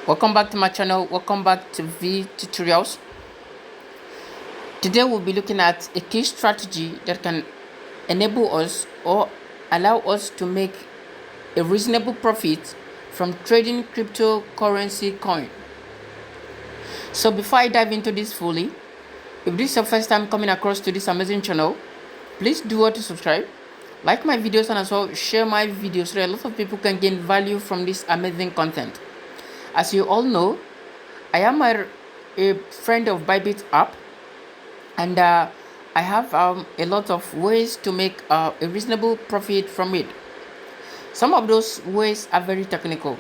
Welcome back to my channel. Welcome back to V Tutorials. Today we'll be looking at a key strategy that can enable us or allow us to make a reasonable profit from trading cryptocurrency coin. So before I dive into this fully, if this is your first time coming across to this amazing channel, please do want to subscribe, like my videos, and as well share my videos so that a lot of people can gain value from this amazing content. As you all know, I am a friend of Bybit app, and I have a lot of ways to make a reasonable profit from it. Some of those ways are very technical.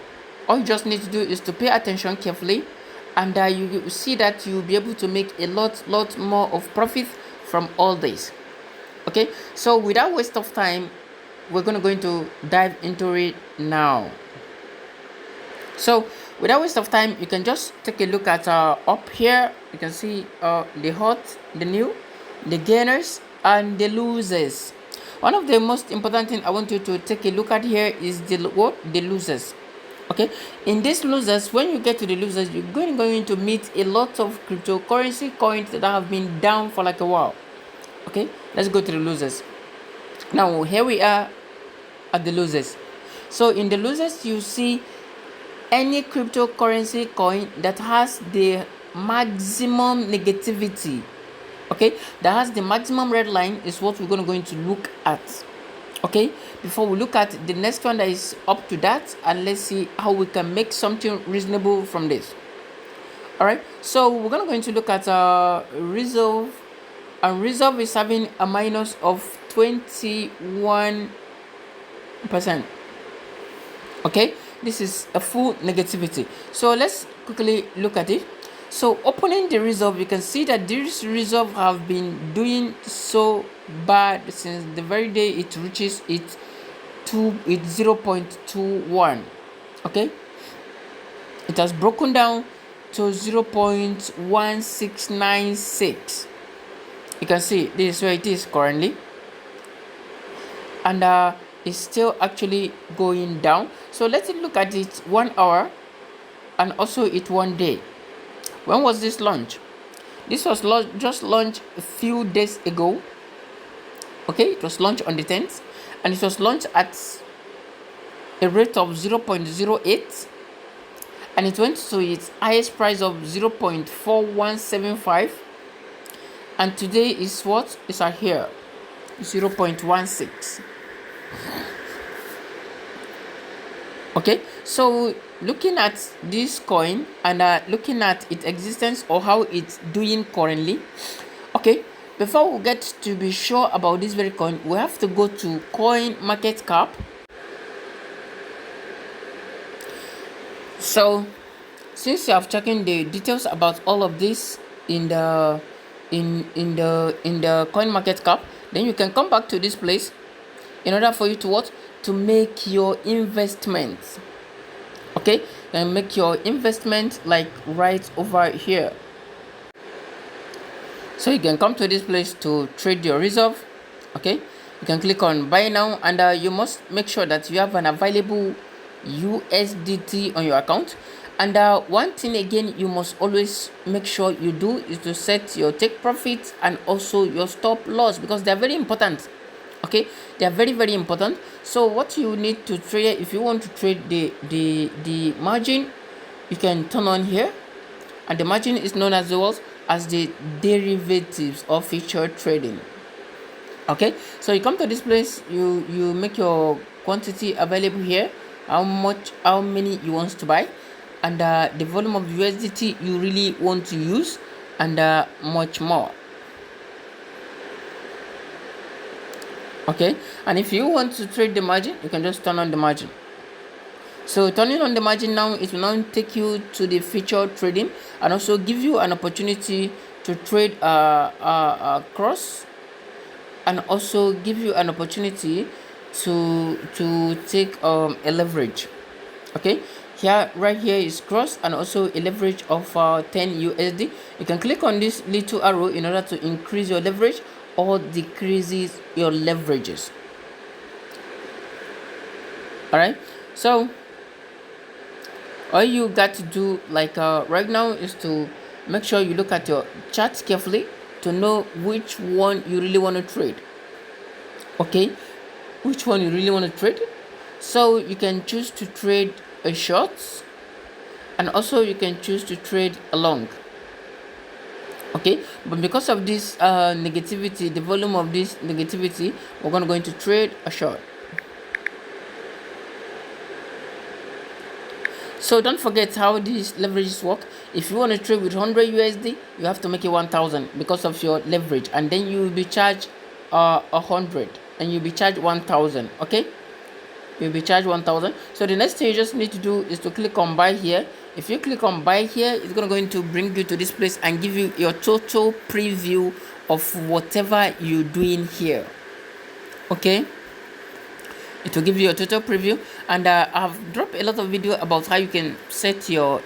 All you just need to do is to pay attention carefully, and you see that you'll be able to make a lot more of profit from all this. Okay, so without waste of time, we're going to dive into it now. So without waste of time, you can just take a look at up here. You can see the hot, the new, the gainers, and the losers. One of the most important thing I want you to take a look at here is the losers. Okay, in these losers, when you get to the losers, you're going to meet a lot of cryptocurrency coins that have been down for like a while. Okay, let's go to the losers. Now here we are at the losers. So in the losers, you see any cryptocurrency coin that has the maximum negativity, okay, that has the maximum red line is what we're going to look at. Okay, before we look at the next one that is up to that, and let's see how we can make something reasonable from this. All right, so we're going to look at reserve, and reserve is having a minus of 21%. Okay, this is a full negativity. So let's quickly look at it. So opening the reserve, you can see that this reserve have been doing so bad since the very day it reaches it 0.21. okay, it has broken down to 0.1696. you can see this is where it is currently, and it's still actually going down. So let's look at it 1 hour and also it 1 day. When was this launch? This was just launched a few days ago. Okay, it was launched on the 10th, and it was launched at a rate of 0.08, and it went to its highest price of 0.4175, and today is what is at here, 0.16. okay, so looking at this coin and looking at its existence or how it's doing currently. Okay, before we get to be sure about this very coin, we have to go to coinmarketcap. So since you have checking the details about all of this in the coinmarketcap, then you can come back to this place in order for you to what, to make your investments. Okay, and make your investment like right over here. So you can come to this place to trade your reserve. Okay, you can click on buy now, and you must make sure that you have an available USDT on your account. And one thing again you must always make sure you do is to set your take profit and also your stop loss, because they are very important. Okay, they are very important. So what you need to trade, if you want to trade the margin, you can turn on here, and the margin is known as well as the derivatives or future trading. Okay, so you come to this place, you make your quantity available here, how many you want to buy, and the volume of USDT you really want to use, and much more. Okay, and if you want to trade the margin, you can just turn on the margin. So turning on the margin now, it will now take you to the future trading, and also give you an opportunity to trade cross, and also give you an opportunity to take a leverage. Okay, here right here is cross, and also a leverage of 10 USD. You can click on this little arrow in order to increase your leverage or decreases your leverages. All right, so All you got to do right now is to make sure you look at your charts carefully to know which one you really want to trade. Okay, which one you really want to trade. So you can choose to trade a short, and also you can choose to trade a long. Okay, but because of this negativity, the volume of this negativity, we're going to go into trade a short. So don't forget how these leverages work. If you want to trade with 100 USD, you have to make it 1000 because of your leverage, and then you will be charged 100, and you'll be charged 1000. Okay, you'll be charged 1000. So the next thing you just need to do is to click on buy here. If you click on buy here, it's going to bring you to this place and give you your total preview of whatever you're doing here. Okay, it will give you a total preview, and I've dropped a lot of video about how you can set your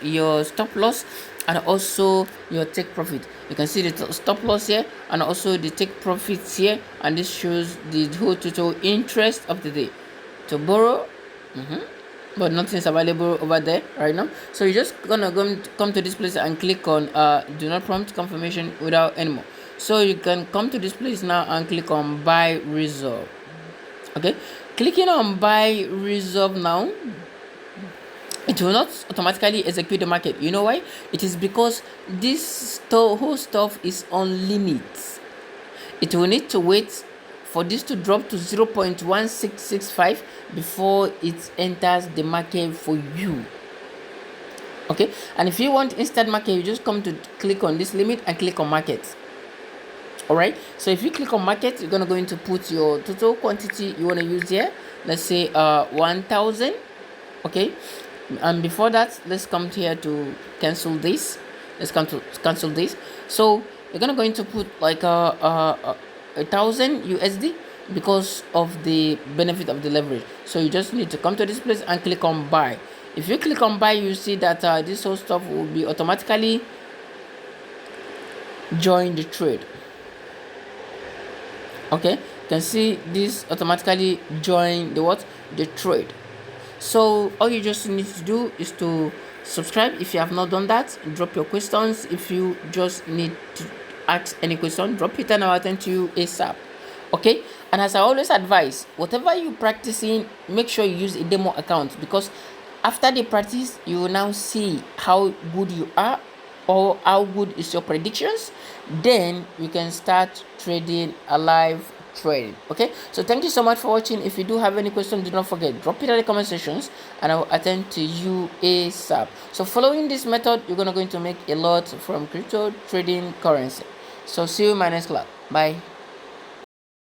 stop loss and also your take profit. You can see the stop loss here and also the take profits here, and this shows the whole total interest of the day to borrow. But nothing is available over there right now, so you're just gonna come to this place and click on do not prompt confirmation without anymore. So you can come to this place now and click on buy reserve. Okay, clicking on buy reserve now, it will not automatically execute the market. You know why? It is because this whole stuff is on limit. It will need to wait for this to drop to 0.1665 before it enters the market for you. Okay, and if you want instant market, you just come to click on this limit and click on market. All right, so if you click on market, you're gonna go into put your total quantity you want to use here. Let's say 1000. Okay, and before that, let's come here to cancel this. Let's come to cancel this. So you're gonna go into put like 1000 USD because of the benefit of the leverage. So you just need to come to this place and click on buy. If you click on buy, you see that this whole stuff will be automatically join the trade. Okay, you can see this automatically join the trade. So all you just need to do is to subscribe if you have not done that. Drop your questions. If you just need to ask any question, drop it and I'll attend to you ASAP. Okay, and as I always advise, whatever you practicing, make sure you use a demo account, because after the practice you will now see how good you are or how good is your predictions. Then you can start trading a live trading. Okay, so thank you so much for watching. If you do have any questions, do not forget, drop it in the comment sections and I will attend to you ASAP. So following this method, you're going to make a lot from crypto trading currency. So see you in my next class. Bye.